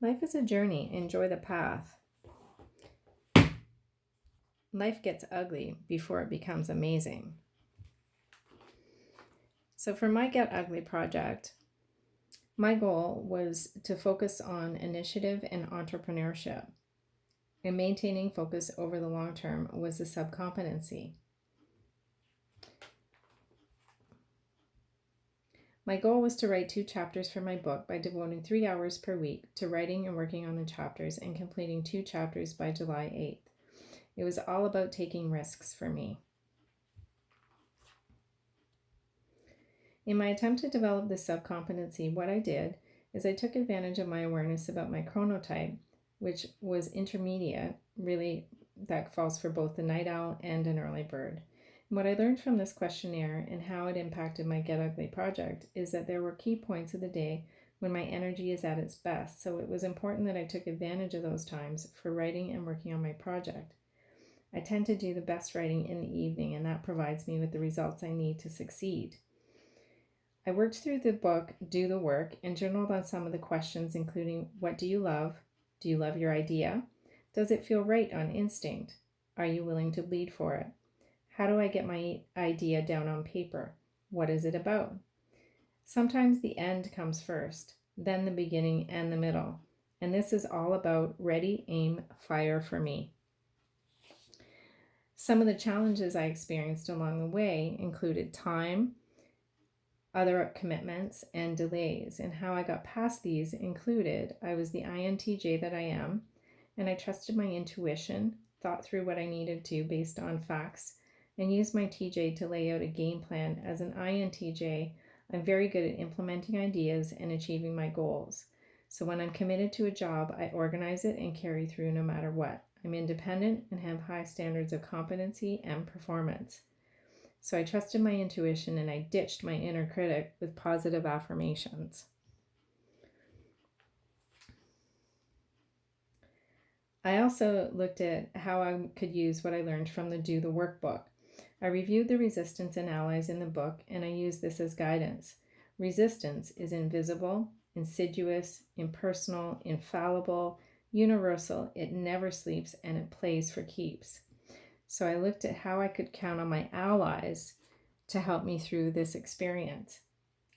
Life is a journey. Enjoy the path. Life gets ugly before it becomes amazing. So, for my Get Ugly project, my goal was to focus on initiative and entrepreneurship. And maintaining focus over the long term was the subcompetency. My goal was to write 2 chapters for my book by devoting 3 hours per week to writing and working on the chapters and completing 2 chapters by July 8th. It was all about taking risks for me. In my attempt to develop this subcompetency, what I did is I took advantage of my awareness about my chronotype, which was intermediate, really, that falls for both the night owl and an early bird. And what I learned from this questionnaire and how it impacted my Get Ugly project is that there were key points of the day when my energy is at its best, so it was important that I took advantage of those times for writing and working on my project. I tend to do the best writing in the evening, and that provides me with the results I need to succeed. I worked through the book, Do the Work, and journaled on some of the questions, including what do you love? Do you love your idea? Does it feel right on instinct? Are you willing to bleed for it? How do I get my idea down on paper? What is it about? Sometimes the end comes first, then the beginning and the middle. And this is all about ready, aim, fire for me. Some of the challenges I experienced along the way included time, other commitments, and delays. And how I got past these included I was the INTJ that I am, and I trusted my intuition, thought through what I needed to based on facts, and used my TJ to lay out a game plan. As an INTJ, I'm very good at implementing ideas and achieving my goals. So when I'm committed to a job, I organize it and carry through no matter what. I'm independent and have high standards of competency and performance. So I trusted my intuition and I ditched my inner critic with positive affirmations. I also looked at how I could use what I learned from the Do the Workbook. I reviewed the resistance and allies in the book, and I used this as guidance. Resistance is invisible, insidious, impersonal, infallible, universal. It never sleeps, and it plays for keeps. So I looked at how I could count on my allies to help me through this experience.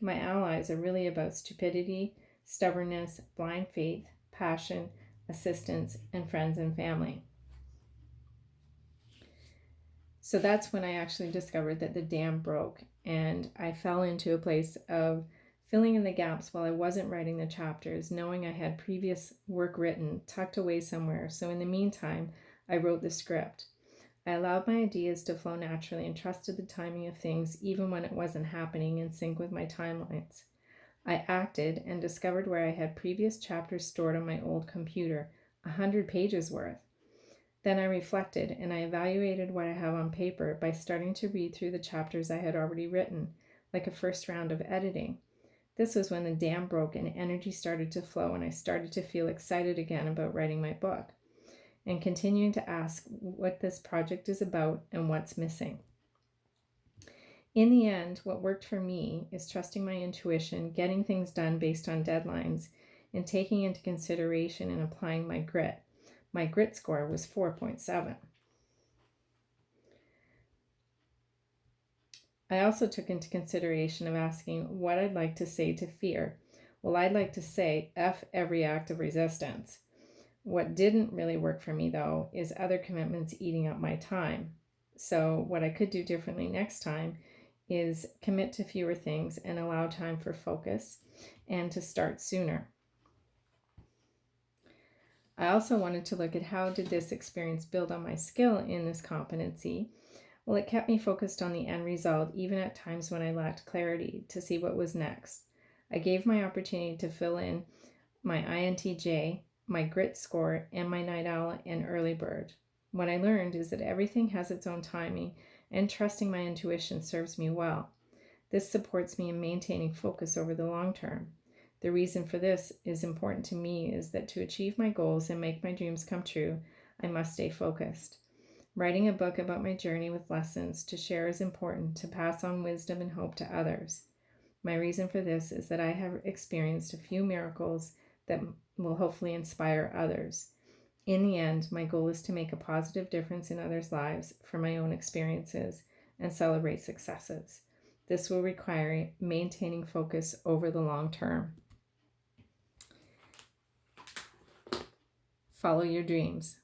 My allies are really about stupidity, stubbornness, blind faith, passion, assistance, and friends and family. So that's when I actually discovered that the dam broke, and I fell into a place of filling in the gaps while I wasn't writing the chapters, knowing I had previous work written tucked away somewhere. So in the meantime, I wrote the script. I allowed my ideas to flow naturally and trusted the timing of things even when it wasn't happening in sync with my timelines. I acted and discovered where I had previous chapters stored on my old computer, 100 pages worth. Then I reflected and I evaluated what I have on paper by starting to read through the chapters I had already written, like a first round of editing. This was when the dam broke and energy started to flow, and I started to feel excited again about writing my book and continuing to ask what this project is about and what's missing. In the end, what worked for me is trusting my intuition, getting things done based on deadlines, and taking into consideration and applying my grit. My grit score was 4.7. I also took into consideration of asking what I'd like to say to fear. Well, I'd like to say F every act of resistance. What didn't really work for me, though, is other commitments eating up my time. So what I could do differently next time is commit to fewer things and allow time for focus and to start sooner. I also wanted to look at how did this experience build on my skill in this competency. Well, it kept me focused on the end result, even at times when I lacked clarity to see what was next. I gave my opportunity to fill in my INTJ, my grit score, and my night owl and early bird. What I learned is that everything has its own timing, and trusting my intuition serves me well. This supports me in maintaining focus over the long term. The reason for this is important to me is that to achieve my goals and make my dreams come true, I must stay focused. Writing a book about my journey with lessons to share is important to pass on wisdom and hope to others. My reason for this is that I have experienced a few miracles that will hopefully inspire others. In the end, my goal is to make a positive difference in others' lives from my own experiences and celebrate successes. This will require maintaining focus over the long term. Follow your dreams.